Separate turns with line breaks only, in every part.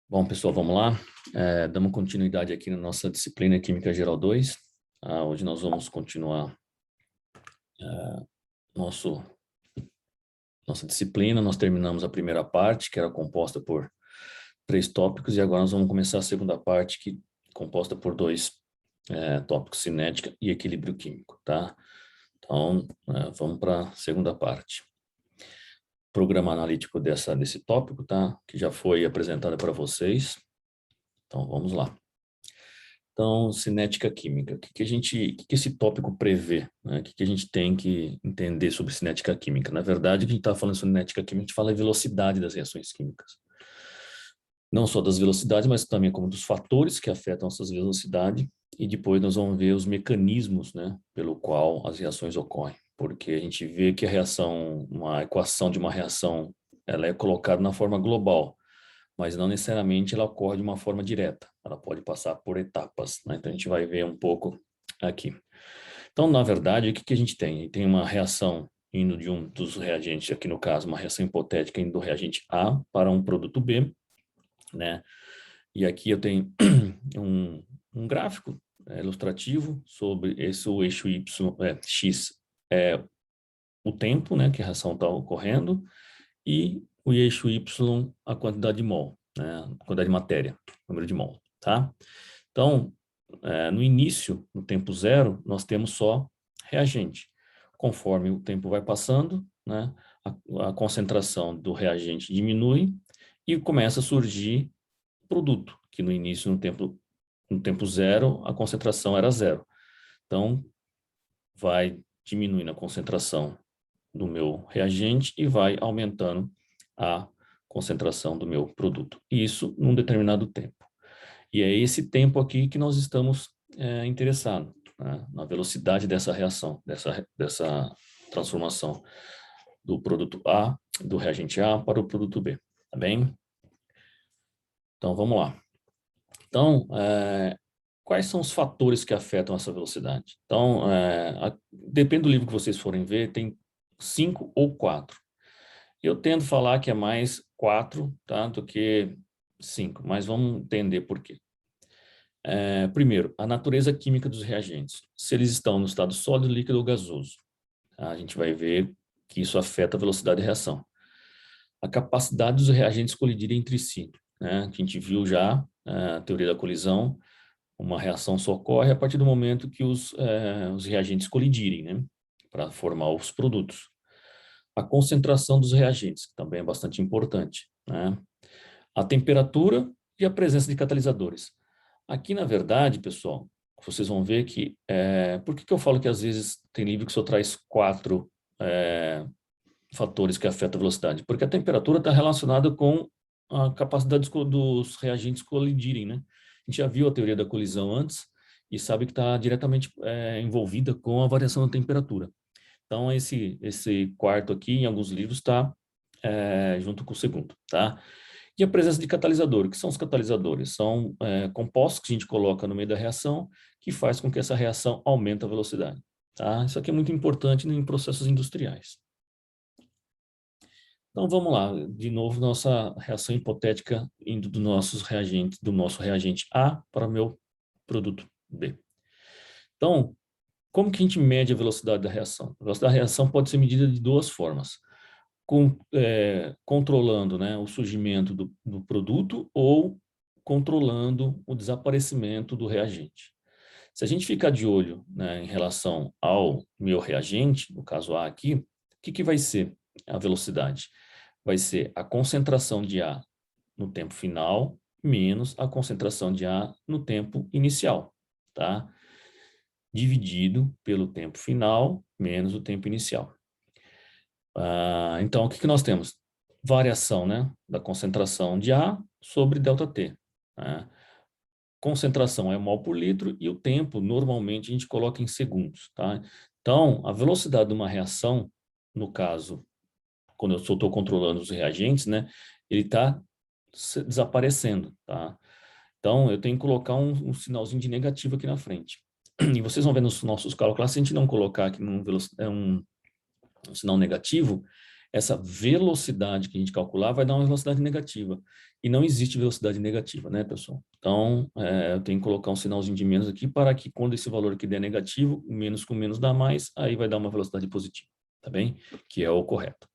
Bom, pessoal, vamos lá. Damos continuidade aqui na nossa disciplina Química Geral 2. Hoje nós vamos continuar nosso, nossa disciplina. Nós terminamos a primeira parte, que era composta por 3 tópicos, e agora nós vamos começar a segunda parte, que é composta por 2 tópicos, cinética e equilíbrio químico, tá? Então, vamos para a segunda parte. Programa analítico desse tópico, tá? Que já foi apresentado para vocês. Então, vamos lá. Então, cinética química, o que esse tópico prevê, né? O que a gente tem que entender sobre cinética química? Na verdade, o que a gente está falando sobre cinética química, a gente fala em velocidade das reações químicas. Não só das velocidades, mas também como dos fatores que afetam essas velocidades, e depois nós vamos ver os mecanismos, né, pelo qual as reações ocorrem. Porque a gente vê que a reação, uma equação de uma reação, ela é colocada na forma global, mas não necessariamente ela ocorre de uma forma direta. Ela pode passar por etapas, né? Então a gente vai ver um pouco aqui. Então, na verdade, o que a gente tem? Tem uma reação indo de um dos reagentes, aqui no caso, uma reação hipotética indo do reagente A para um produto B, né? E aqui eu tenho um gráfico ilustrativo sobre o eixo X, o tempo, né, que a reação está ocorrendo, e o eixo Y, a quantidade de mol, né, a quantidade de matéria, número de mol, tá? Então, no início, no tempo zero, nós temos só reagente. Conforme o tempo vai passando, né, a concentração do reagente diminui e começa a surgir produto, que no início, no tempo zero, a concentração era zero. Então, vai diminuindo a concentração do meu reagente e vai aumentando a concentração do meu produto. Isso num determinado tempo. E é esse tempo aqui que nós estamos interessados, né, na velocidade dessa reação, dessa transformação do produto A, do reagente A para o produto B, tá bem? Então, vamos lá. Então, quais são os fatores que afetam essa velocidade? Então, depende do livro que vocês forem ver, tem 5 ou 4. Eu tento falar que é mais 4, tá, do que 5, mas vamos entender por quê. Primeiro, a natureza química dos reagentes. Se eles estão no estado sólido, líquido ou gasoso, tá? A gente vai ver que isso afeta a velocidade de reação. A capacidade dos reagentes colidirem entre si, né? A gente viu já a teoria da colisão, uma reação só ocorre a partir do momento que os reagentes colidirem, né, para formar os produtos. A concentração dos reagentes, que também é bastante importante, né? A temperatura e a presença de catalisadores. Aqui, na verdade, pessoal, vocês vão ver que... por que eu falo que às vezes tem livro que só traz 4 fatores que afetam a velocidade? Porque a temperatura está relacionada com a capacidade dos reagentes colidirem, né? A gente já viu a teoria da colisão antes e sabe que está diretamente envolvida com a variação da temperatura. Então, esse quarto aqui, em alguns livros, está junto com o segundo, tá? E a presença de catalisador. O que são os catalisadores? São compostos que a gente coloca no meio da reação que faz com que essa reação aumente a velocidade, tá? Isso aqui é muito importante em processos industriais. Então, vamos lá. De novo, nossa reação hipotética indo do nosso reagente A para o meu produto B. Então, como que a gente mede a velocidade da reação? A velocidade da reação pode ser medida de 2 formas. Controlando, né, o surgimento do produto ou controlando o desaparecimento do reagente. Se a gente ficar de olho, né, em relação ao meu reagente, no caso A aqui, o que vai ser a velocidade? Vai ser a concentração de A no tempo final menos a concentração de A no tempo inicial, tá? Dividido pelo tempo final menos o tempo inicial. Então, o que nós temos? Variação, né, da concentração de A sobre ΔT. Né? Concentração é mol por litro e o tempo, normalmente, a gente coloca em segundos. Tá? Então, a velocidade de uma reação, no caso, quando eu estou controlando os reagentes, né, ele está desaparecendo. Tá? Então, eu tenho que colocar um sinalzinho de negativo aqui na frente. E vocês vão ver nos nossos cálculos, se a gente não colocar aqui um sinal negativo, essa velocidade que a gente calcular vai dar uma velocidade negativa. E não existe velocidade negativa, né, pessoal? Então, eu tenho que colocar um sinalzinho de menos aqui para que quando esse valor aqui der negativo, menos com menos dá mais, aí vai dar uma velocidade positiva, tá bem? Que é o correto.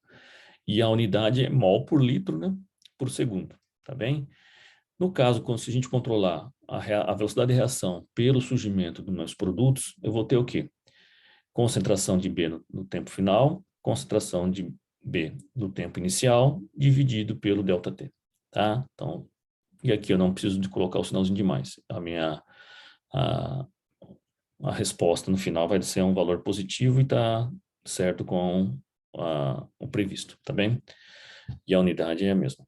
E a unidade é mol por litro, né, por segundo, tá bem? No caso, se a gente controlar a velocidade de reação pelo surgimento dos meus produtos, eu vou ter o quê? Concentração de B no tempo final, concentração de B no tempo inicial, dividido pelo ΔT, tá? Então, e aqui eu não preciso de colocar o sinalzinho de mais. A, a resposta no final vai ser um valor positivo e está certo com o previsto, tá bem? E a unidade é a mesma.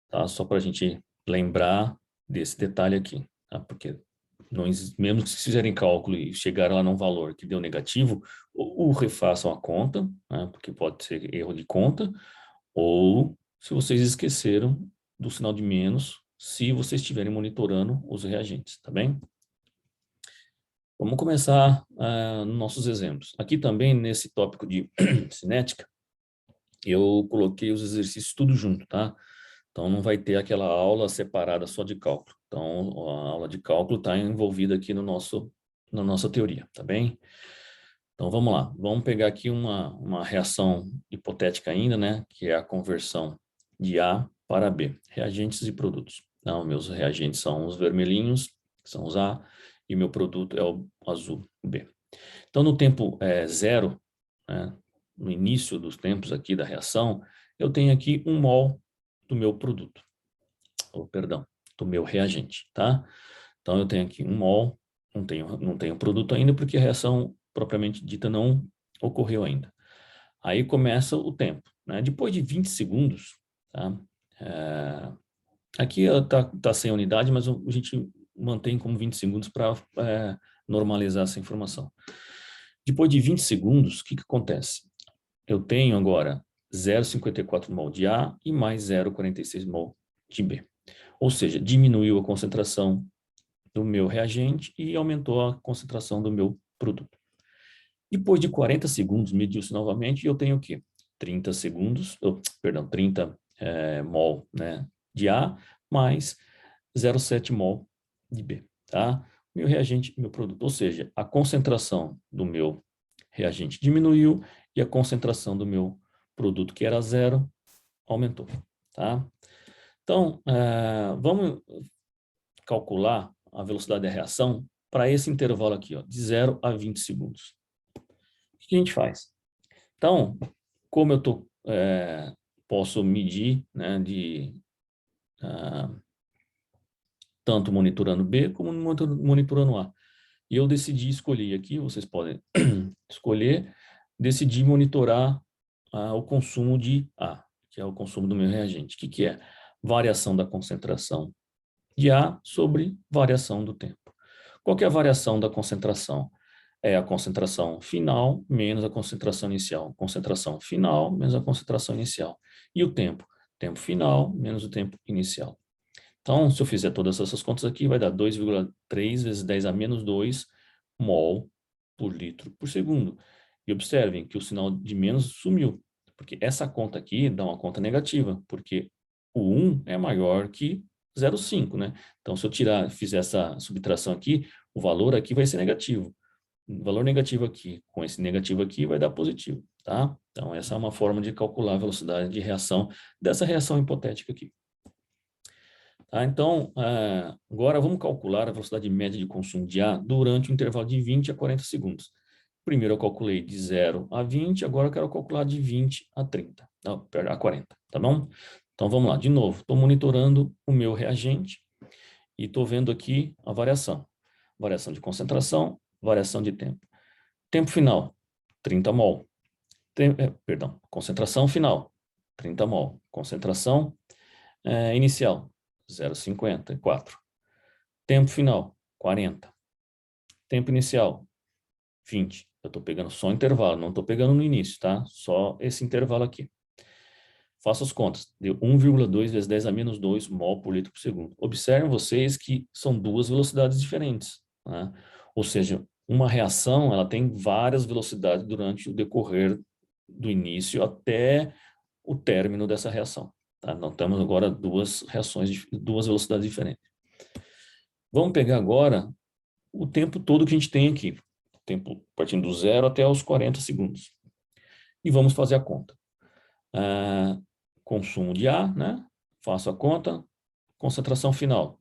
Tá? Só para a gente lembrar desse detalhe aqui, tá? Porque não, mesmo que se fizerem cálculo e chegarem lá num valor que deu negativo, ou refaçam a conta, né? Porque pode ser erro de conta, ou se vocês esqueceram do sinal de menos, se vocês estiverem monitorando os reagentes, tá bem? Vamos começar nos nossos exemplos. Aqui também, nesse tópico de cinética, eu coloquei os exercícios tudo junto, tá? Então, não vai ter aquela aula separada só de cálculo. Então, a aula de cálculo está envolvida aqui na nossa teoria, tá bem? Então, vamos lá. Vamos pegar aqui uma reação hipotética ainda, né? Que é a conversão de A para B. Reagentes e produtos. Então, meus reagentes são os vermelhinhos, que são os A, e meu produto é o azul, B. Então, no tempo zero, né, no início dos tempos aqui da reação, eu tenho aqui 1 mol do meu produto, ou perdão, do meu reagente, tá? Então, eu tenho aqui 1 mol, não tenho produto ainda, porque a reação propriamente dita não ocorreu ainda. Aí começa o tempo, né? Depois de 20 segundos, tá? Aqui tá sem unidade, mas a gente mantém como 20 segundos para normalizar essa informação. Depois de 20 segundos, o que acontece? Eu tenho agora 0,54 mol de A e mais 0,46 mol de B. Ou seja, diminuiu a concentração do meu reagente e aumentou a concentração do meu produto. Depois de 40 segundos, mediu-se novamente e eu tenho o quê? 30 segundos, 30 mol, né, de A mais 0,7 mol de B, tá? Meu reagente, meu produto. Ou seja, a concentração do meu reagente diminuiu e a concentração do meu produto, que era zero, aumentou, tá? Então, vamos calcular a velocidade da reação para esse intervalo aqui, ó, de 0 a 20 segundos. O que a gente faz? Então, como eu posso medir, né, tanto monitorando B como monitorando A. E eu decidi escolher aqui, vocês podem escolher, decidi monitorar o consumo de A, que é o consumo do meu reagente. O que é? Variação da concentração de A sobre variação do tempo. Qual que é a variação da concentração? É a concentração final menos a concentração inicial. Concentração final menos a concentração inicial. E o tempo? Tempo final menos o tempo inicial. Então, se eu fizer todas essas contas aqui, vai dar 2,3 vezes 10 a menos 2 mol por litro por segundo. E observem que o sinal de menos sumiu, porque essa conta aqui dá uma conta negativa, porque o 1 é maior que 0,5, né? Então, se eu fizer essa subtração aqui, o valor aqui vai ser negativo. O valor negativo aqui, com esse negativo aqui, vai dar positivo, tá? Então, essa é uma forma de calcular a velocidade de reação dessa reação hipotética aqui. Tá? Então, agora vamos calcular a velocidade média de consumo de A durante o intervalo de 20 a 40 segundos. Primeiro eu calculei de 0 a 20, agora eu quero calcular de 20 a 30, não, a 40, tá bom? Então vamos lá, de novo, estou monitorando o meu reagente e estou vendo aqui a variação. Variação de concentração, variação de tempo. Tempo final, 30 mol. Concentração final, 30 mol. Concentração inicial, 0,54. Tempo final, 40. Tempo inicial, 20. Eu estou pegando só o intervalo, não estou pegando no início, tá? Só esse intervalo aqui. Faço as contas. Deu 1,2 vezes 10 a menos 2 mol por litro por segundo. Observem vocês que são duas velocidades diferentes, né? Ou seja, uma reação, ela tem várias velocidades durante o decorrer do início até o término dessa reação. Tá? Nós temos agora duas reações, duas velocidades diferentes. Vamos pegar agora o tempo todo que a gente tem aqui. O tempo partindo do 0 até os 40 segundos. E vamos fazer a conta. Consumo de A, né? Faço a conta. Concentração final,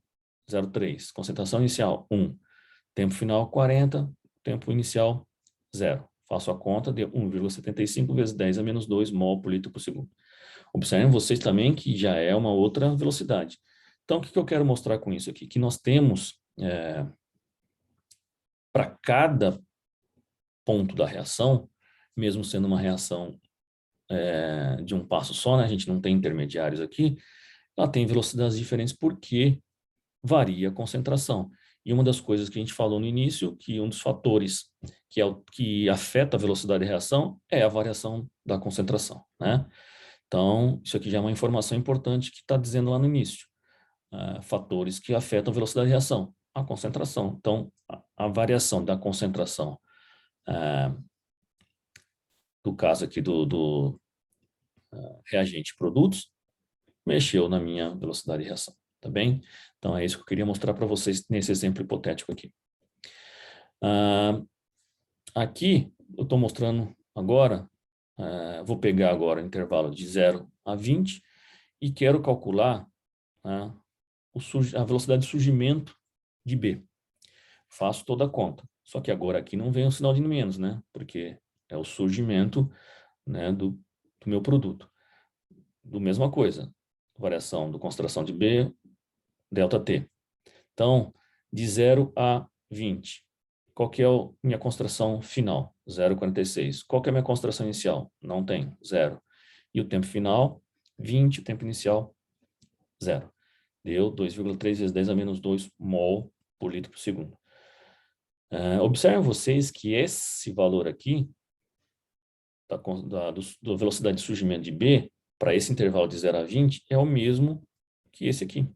0,3. Concentração inicial, 1. Tempo final, 40. Tempo inicial, 0. Faço a conta de 1,75 vezes 10 a menos 2 mol por litro por segundo. Observem vocês também que já é uma outra velocidade. Então, o que eu quero mostrar com isso aqui? Que nós temos, para cada ponto da reação, mesmo sendo uma reação de um passo só, né? A gente não tem intermediários aqui, ela tem velocidades diferentes porque varia a concentração. E uma das coisas que a gente falou no início, que um dos fatores que afeta a velocidade de reação é a variação da concentração, né? Então, isso aqui já é uma informação importante que está dizendo lá no início. Fatores que afetam a velocidade de reação, a concentração. Então, a variação da concentração, do caso aqui do reagente produtos, mexeu na minha velocidade de reação, tá bem? Então, é isso que eu queria mostrar para vocês nesse exemplo hipotético aqui. Aqui, eu estou mostrando agora, vou pegar agora o intervalo de 0 a 20 e quero calcular a velocidade de surgimento de B. Faço toda a conta. Só que agora aqui não vem o sinal de menos, né? Porque é o surgimento, né, do meu produto. Do mesma coisa, variação da concentração de B, delta T. Então, de 0 a 20. Qual que é a minha concentração final? 0,46. Qual que é a minha concentração inicial? Não tem, 0. E o tempo final? 20. O tempo inicial? 0. Deu 2,3 vezes 10 a menos 2 mol por litro por segundo. Observem vocês que esse valor aqui, da velocidade de surgimento de B, para esse intervalo de 0 a 20, é o mesmo que esse aqui,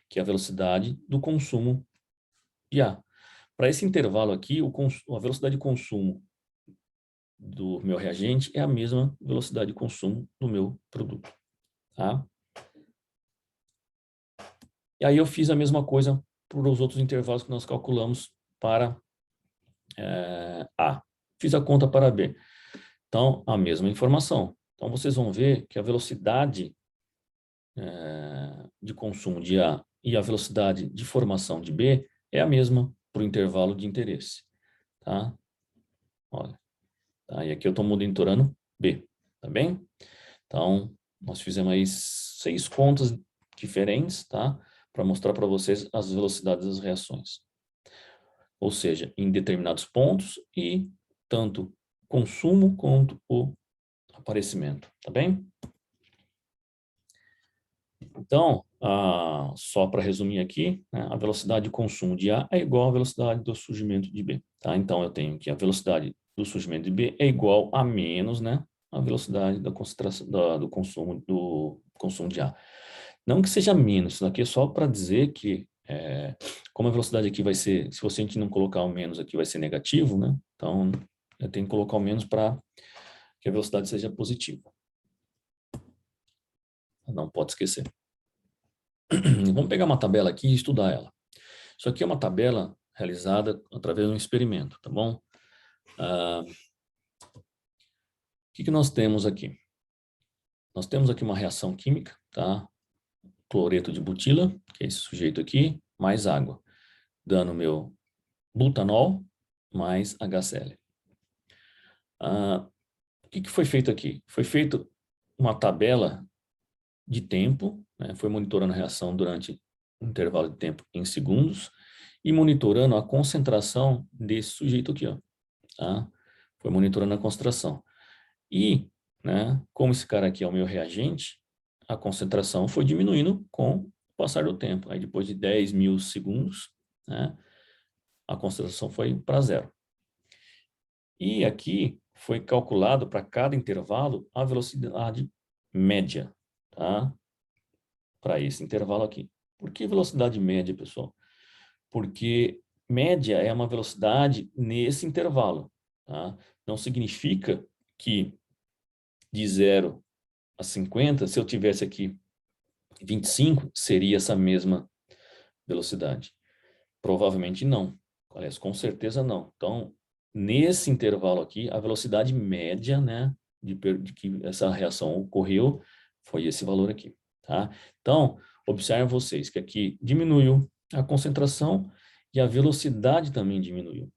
que é a velocidade do consumo de A. Para esse intervalo aqui, a velocidade de consumo do meu reagente é a mesma velocidade de consumo do meu produto. Tá? E aí eu fiz a mesma coisa para os outros intervalos que nós calculamos para A. Fiz a conta para B. Então, a mesma informação. Então, vocês vão ver que a velocidade de consumo de A e a velocidade de formação de B é a mesma para o intervalo de interesse. Tá? Olha. Tá? E aqui eu estou monitorando B. Tá bem? Então, nós fizemos aí 6 contas diferentes, tá? Para mostrar para vocês as velocidades das reações. Ou seja, em determinados pontos e tanto consumo quanto o aparecimento, tá bem? Então, só para resumir aqui, né, a velocidade de consumo de A é igual à velocidade do surgimento de B, tá? Então, eu tenho que a velocidade do surgimento de B é igual a menos, né, a velocidade da concentração do consumo de A. Não que seja menos, isso aqui é só para dizer que, como a velocidade aqui vai ser, se você a gente não colocar o menos aqui, vai ser negativo, né? Então, eu tenho que colocar o menos para que a velocidade seja positiva. Não pode esquecer. Vamos pegar uma tabela aqui e estudar ela. Isso aqui é uma tabela realizada através de um experimento, tá bom? O que nós temos aqui? Nós temos aqui uma reação química, tá? Cloreto de butila, que é esse sujeito aqui, mais água, dando meu butanol mais HCl. O que foi feito aqui? Foi feito uma tabela de tempo, né? Foi monitorando a reação durante um intervalo de tempo em segundos e monitorando a concentração desse sujeito aqui, ó, tá? Foi monitorando a concentração. E, né, como esse cara aqui é o meu reagente, a concentração foi diminuindo com o passar do tempo. Aí depois de 10 mil segundos, né, a concentração foi para 0. E aqui foi calculado para cada intervalo a velocidade média, tá? Para esse intervalo aqui. Por que velocidade média, pessoal? Porque média é uma velocidade nesse intervalo, tá? Não significa que de 0 a 50, se eu tivesse aqui 25, seria essa mesma velocidade. Provavelmente não. Aliás, com certeza não. Então, nesse intervalo aqui, a velocidade média, né, de que essa reação ocorreu foi esse valor aqui, tá? Então, observem vocês que aqui diminuiu a concentração e a velocidade também diminuiu.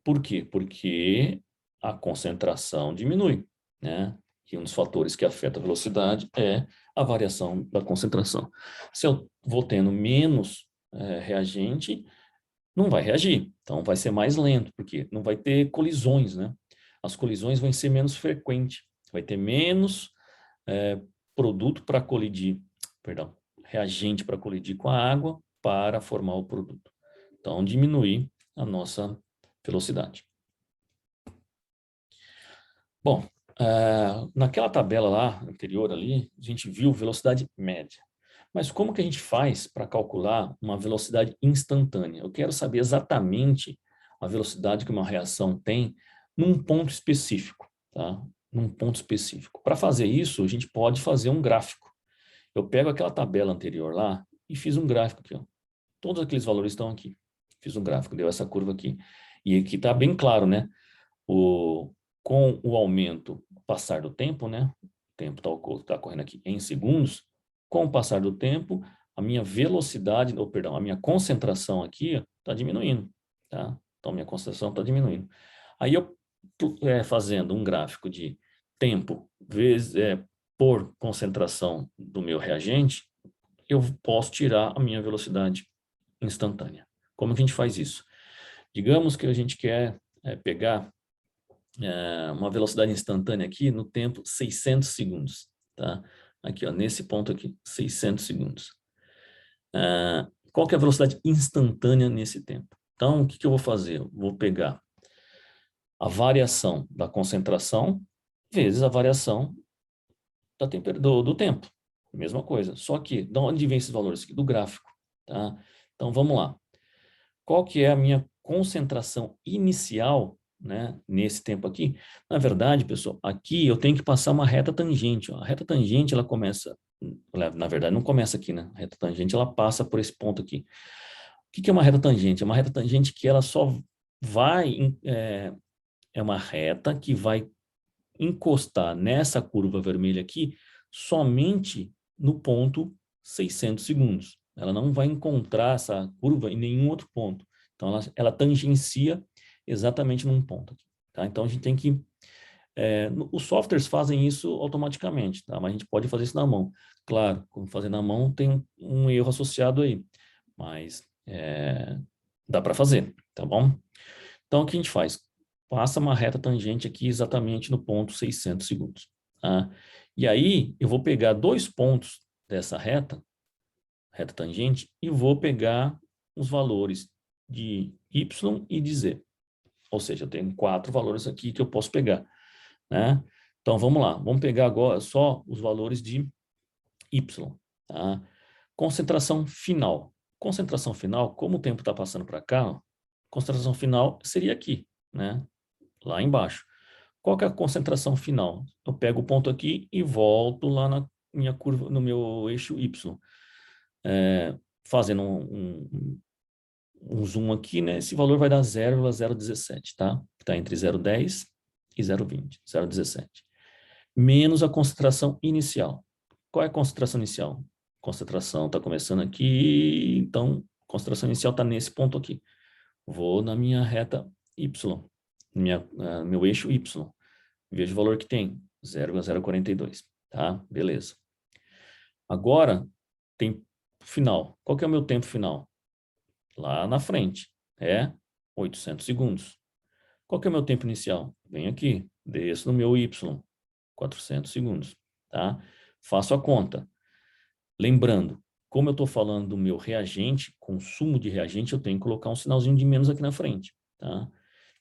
Por quê? Porque a concentração diminui, né? E um dos fatores que afeta a velocidade é a variação da concentração. Se eu vou tendo menos reagente, não vai reagir. Então, vai ser mais lento, porque não vai ter colisões, né? As colisões vão ser menos frequentes. Vai ter menos produto para colidir, perdão, reagente para colidir com a água para formar o produto. Então, diminuir a nossa velocidade. Bom, naquela tabela lá, anterior ali, a gente viu velocidade média. Mas como que a gente faz para calcular uma velocidade instantânea? Eu quero saber exatamente a velocidade que uma reação tem num ponto específico, tá? Num ponto específico. Para fazer isso, a gente pode fazer um gráfico. Eu pego aquela tabela anterior lá e fiz um gráfico aqui, ó. Todos aqueles valores estão aqui. Fiz um gráfico, deu essa curva aqui. E aqui está bem claro, né? Com o aumento, passar do tempo, né? O tempo está correndo aqui em segundos. Com o passar do tempo, a minha velocidade, ou perdão, a minha concentração aqui está diminuindo, tá? Então, minha concentração está diminuindo. Aí eu, fazendo um gráfico de tempo vezes, por concentração do meu reagente, eu posso tirar a minha velocidade instantânea. Como que a gente faz isso? Digamos que a gente quer pegar uma velocidade instantânea aqui no tempo 600 segundos, tá? Aqui, ó, nesse ponto aqui, 600 segundos. Qual que é a velocidade instantânea nesse tempo? Então, o que eu vou fazer? Eu vou pegar a variação da concentração vezes a variação do tempo. Mesma coisa. Só que, de onde vem esses valores aqui? Do gráfico, tá? Então, vamos lá. Qual que é a minha concentração inicial, né, nesse tempo aqui? Na verdade, pessoal, aqui eu tenho que passar uma reta tangente. Ó. A reta tangente, ela começa, na verdade, não começa aqui, né? A reta tangente, ela passa por esse ponto aqui. O que é uma reta tangente? É uma reta tangente que ela só vai, é uma reta que vai encostar nessa curva vermelha aqui somente no ponto 600 segundos. Ela não vai encontrar essa curva em nenhum outro ponto. Então, ela tangencia exatamente num ponto. Tá? Então, a gente tem que... os softwares fazem isso automaticamente, tá? Mas a gente pode fazer isso na mão. Claro, como fazer na mão tem um erro associado aí, mas dá para fazer, tá bom? Então, o que a gente faz? Passa uma reta tangente aqui exatamente no ponto 600 segundos. Tá? E aí, eu vou pegar dois pontos dessa reta tangente, e vou pegar os valores de Y e de Z. Ou seja, eu tenho 4 valores aqui que eu posso pegar. Né? Então, vamos lá. Vamos pegar agora só os valores de Y. Tá? Concentração final. Concentração final, como o tempo está passando para cá, ó, concentração final seria aqui, né? Lá embaixo. Qual que é a concentração final? Eu pego o ponto aqui e volto lá na minha curva, no meu eixo Y. Fazendo um zoom aqui, né? Esse valor vai dar 0,017, tá? Está entre 0,10 e 0,20, 0,17. Menos a concentração inicial. Qual é a concentração inicial? Concentração está começando aqui, então concentração inicial está nesse ponto aqui. Vou na minha reta Y, meu eixo Y. Vejo o valor que tem, 0,042, tá? Beleza. Agora, tem final. Qual que é o meu tempo final? Lá na frente, 800 segundos. Qual que é o meu tempo inicial? Venho aqui, desço no meu Y, 400 segundos, tá? Faço a conta. Lembrando, como eu estou falando do meu reagente, consumo de reagente, eu tenho que colocar um sinalzinho de menos aqui na frente, tá?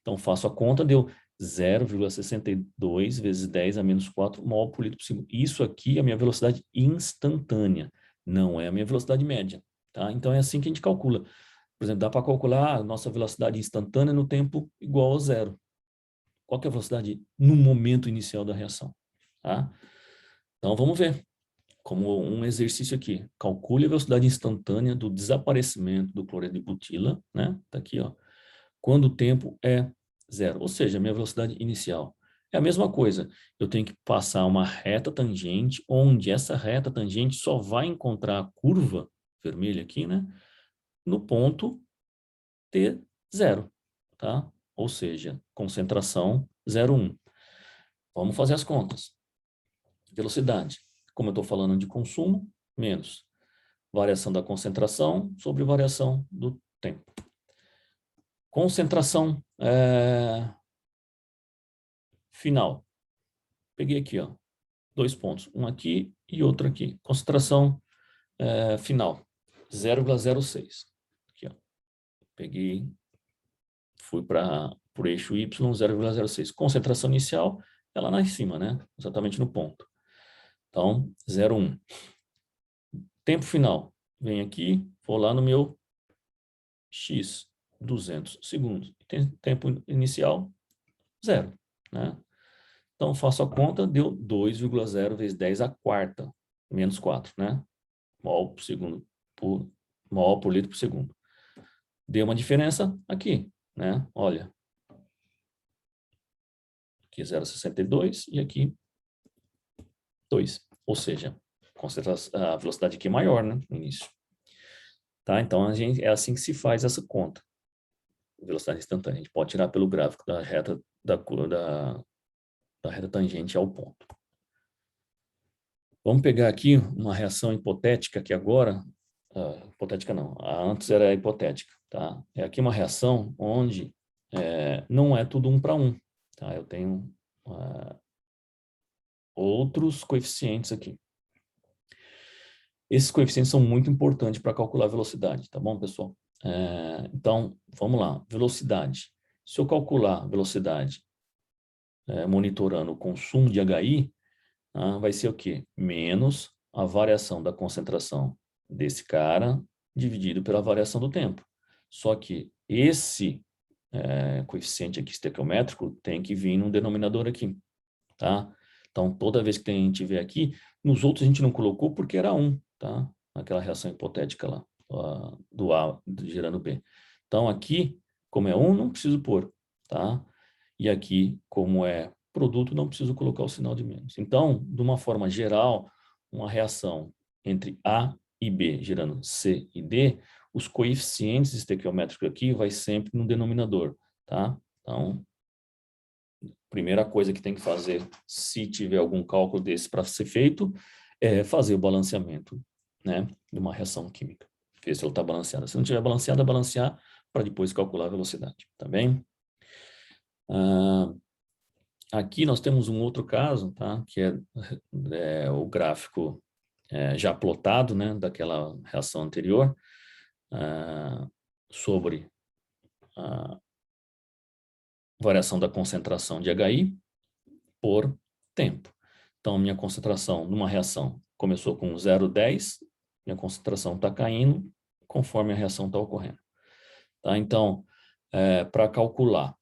Então, faço a conta, deu 0,62 vezes 10 a menos 4 mol por litro por segundo. Isso aqui é a minha velocidade instantânea, não é a minha velocidade média, tá? Então, é assim que a gente calcula. Por exemplo, dá para calcular a nossa velocidade instantânea no tempo igual a zero. Qual que é a velocidade no momento inicial da reação? Tá? Então, vamos ver. Como um exercício aqui. Calcule a velocidade instantânea do desaparecimento do cloreto de butila, né? Tá aqui, ó. Quando o tempo é zero, ou seja, a minha velocidade inicial. É a mesma coisa. Eu tenho que passar uma reta tangente, onde essa reta tangente só vai encontrar a curva vermelha aqui, né? No ponto T0, tá? Ou seja, concentração 0,1. Vamos fazer as contas. Velocidade. Como eu estou falando de consumo, menos variação da concentração sobre variação do tempo. Concentração final. Peguei aqui, ó, 2 pontos, um aqui e outro aqui. Concentração final, 0,06. Aqui, ó. Peguei, fui para o eixo Y, 0,06. Concentração inicial é lá em cima, né? Exatamente no ponto. Então, 0,1. Tempo final, vem aqui, vou lá no meu X, 200 segundos. Tempo inicial, 0, né? Então, faço a conta, deu 2,0 vezes 10 à quarta, menos 4, né? Mol por segundo, mol por litro por segundo. Deu uma diferença aqui, né? Olha. Aqui 0,62 e aqui 2. Ou seja, a velocidade aqui é maior, né? No início. Tá? Então, é assim que se faz essa conta. Velocidade instantânea. A gente pode tirar pelo gráfico da reta da reta tangente ao ponto. Vamos pegar aqui uma reação hipotética que agora, hipotética não, a antes era hipotética, tá? É aqui uma reação onde não é tudo 1 para 1, tá? Eu tenho outros coeficientes aqui. Esses coeficientes são muito importantes para calcular a velocidade, tá bom, pessoal? Então, vamos lá, velocidade. Se eu calcular a velocidade monitorando o consumo de HI, vai ser o quê? Menos a variação da concentração desse cara dividido pela variação do tempo. Só que esse coeficiente aqui estequiométrico tem que vir num denominador aqui, tá? Então, toda vez que a gente vê aqui, nos outros a gente não colocou porque era 1, tá? Naquela reação hipotética lá, do A gerando B. Então, aqui, como é 1, não preciso pôr, tá? E aqui, como é produto, não preciso colocar o sinal de menos. Então, de uma forma geral, uma reação entre A e B gerando C e D, os coeficientes estequiométricos aqui vai sempre no denominador, tá? Então, primeira coisa que tem que fazer, se tiver algum cálculo desse para ser feito, é fazer o balanceamento, né, de uma reação química. Ver se ela está balanceada. Se não estiver balanceada, balancear para depois calcular a velocidade, tá bem? Aqui nós temos um outro caso, tá, que é o gráfico já plotado, né, daquela reação anterior, sobre a variação da concentração de HI por tempo. Então, minha concentração numa reação começou com 0,10, minha concentração está caindo conforme a reação está ocorrendo. Tá? Então, para calcular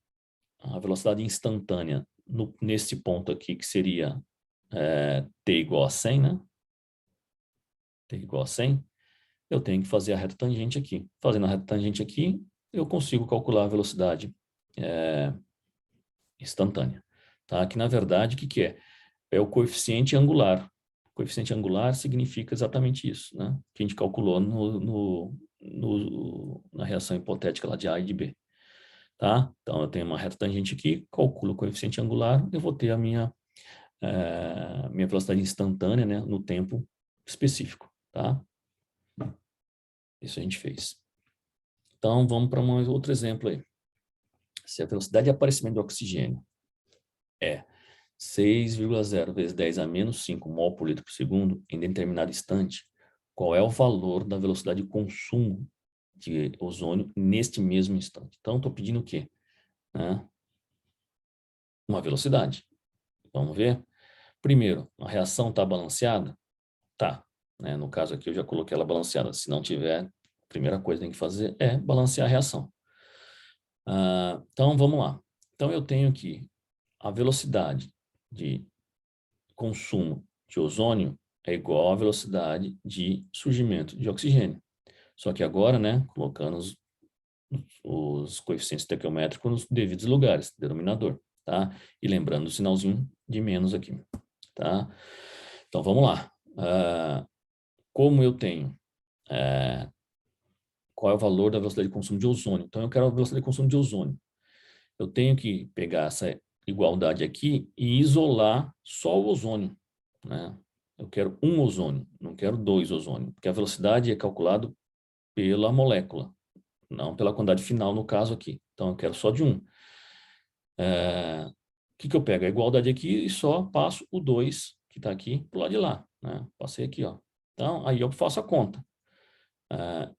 a velocidade instantânea nesse ponto aqui, que seria T igual a 100, né? T igual a 100, eu tenho que fazer a reta tangente aqui. Fazendo a reta tangente aqui, eu consigo calcular a velocidade instantânea. Tá? Que, na verdade, o que é? É o coeficiente angular. O coeficiente angular significa exatamente isso, né? Que a gente calculou na reação hipotética lá de A e de B. Tá? Então, eu tenho uma reta tangente aqui, calculo o coeficiente angular, eu vou ter a minha velocidade instantânea, né, no tempo específico. Tá? Isso a gente fez. Então, vamos para um outro exemplo aí. Se a velocidade de aparecimento do oxigênio é 6,0 vezes 10 a menos 5 mol por litro por segundo em determinado instante, qual é o valor da velocidade de consumo de ozônio neste mesmo instante? Então, estou pedindo o quê? Uma velocidade. Vamos ver? Primeiro, a reação está balanceada? Tá. No caso aqui, eu já coloquei ela balanceada. Se não tiver, A primeira coisa que tem que fazer é balancear a reação. Então, vamos lá. Então, eu tenho que a velocidade de consumo de ozônio é igual à velocidade de surgimento de oxigênio. Só que agora, né, colocando os coeficientes estequiométricos nos devidos lugares, denominador, tá? E lembrando o sinalzinho de menos aqui, tá? Então, vamos lá. Como eu tenho... qual é o valor da velocidade de consumo de ozônio? Então, eu quero a velocidade de consumo de ozônio. Eu tenho que pegar essa igualdade aqui e isolar só o ozônio, né? Eu quero um ozônio, não quero dois ozônios, porque a velocidade é calculada pela molécula, não pela quantidade final no caso aqui. Então, eu quero só de um. O que eu pego? A igualdade aqui e só passo o 2, que está aqui, para o lado de lá, né? Passei aqui, ó. Então, aí eu faço a conta. O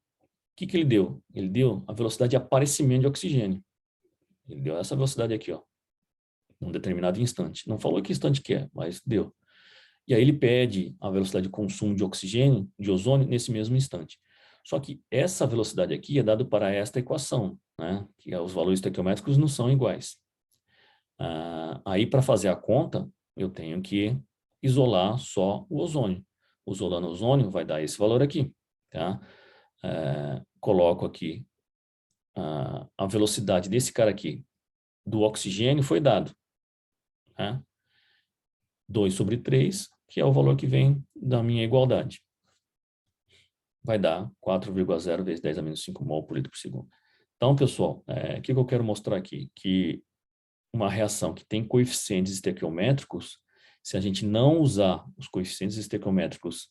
que ele deu? Ele deu a velocidade de aparecimento de oxigênio. Ele deu essa velocidade aqui, ó, num determinado instante. Não falou que instante que é, mas deu. E aí ele pede a velocidade de consumo de oxigênio, de ozônio, nesse mesmo instante. Só que essa velocidade aqui é dada para esta equação, né? Que os valores estequiométricos não são iguais. Aí, para fazer a conta, eu tenho que isolar só o ozônio. Isolando o ozônio vai dar esse valor aqui, tá? Coloco aqui a velocidade desse cara aqui, do oxigênio, foi dado, né? 2/3, que é o valor que vem da minha igualdade. Vai dar 4,0 vezes 10 a menos 5 mol por litro por segundo. Então, pessoal, o que eu quero mostrar aqui? Que uma reação que tem coeficientes estequiométricos, se a gente não usar os coeficientes estequiométricos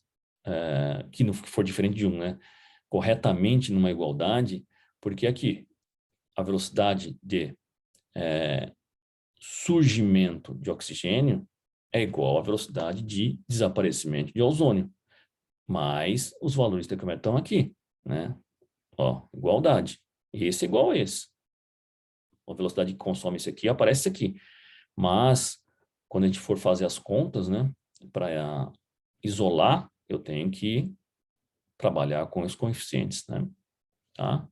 que não for diferente de um, né, corretamente numa igualdade, porque aqui a velocidade de surgimento de oxigênio é igual à velocidade de desaparecimento de ozônio, mas os valores estequiométricos estão aqui, né? Ó, igualdade. Esse é igual a esse. A velocidade que consome isso aqui aparece isso aqui. Mas, quando a gente for fazer as contas, né, para isolar, eu tenho que trabalhar com os coeficientes, né, tá?